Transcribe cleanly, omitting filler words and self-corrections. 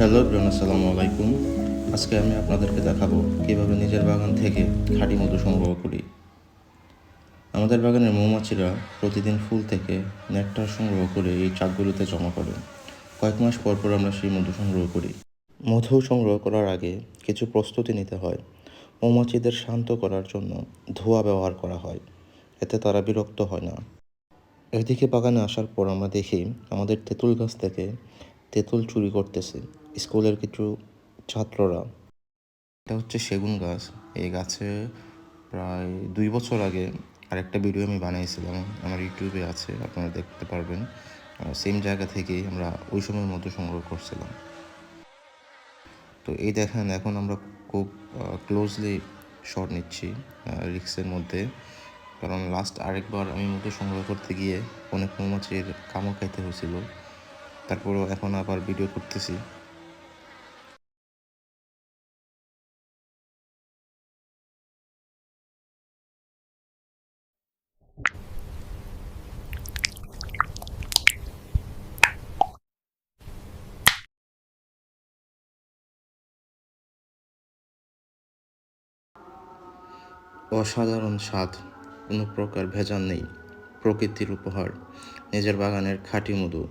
Hello everyone, আসসালামু আলাইকুম। আজকে আমি আপনাদেরকে দেখাবো কীভাবে নিজের বাগান থেকে খাঁটি মধু সংগ্রহ করি। আমাদের বাগানের মৌমাছিরা প্রতিদিন ফুল থেকে নেকটার সংগ্রহ করে এই ট্রাকগুলোতে জমা করে। কয়েক মাস পর পর আমরা সেই মধু সংগ্রহ করি। মধু সংগ্রহ করার আগে কিছু প্রস্তুতি নিতে হয়। মৌমাছিদের শান্ত করার জন্য ধোঁয়া ব্যবহার করা হয়, এতে তারা বিরক্ত হয় না। এদিকে বাগানে আসার পর আমরা দেখি আমাদের তেঁতুল গাছ থেকে তেঁতুল চুরি করতেছে স্কুলের কিছু ছাত্ররা। এটা হচ্ছে সেগুন গাছ। এই গাছে প্রায় 2 বছর আগে আরেকটা ভিডিও আমি বানিয়েছিলাম, আমার ইউটিউবে আছে, আপনারা দেখতে পারবেন। সেম জায়গা থেকেই আমরা ওই সময়ের মতো সংগ্রহ করছিলাম। তো এই দেখেন, এখন আমরা খুব ক্লোজলি শট নিচ্ছি রিক্সের মধ্যে, কারণ লাস্ট আরেকবার আমি মধু সংগ্রহ করতে গিয়ে অনেক মৌমাছির কামড় খাইতে হয়েছিল। তারপরেও এখন আবার ভিডিও করতেছি। অসাধারণ স্বাদ, কোনো প্রকার ভেজাল নেই, প্রকৃতির উপহার, নিজের বাগানের খাঁটি মধু।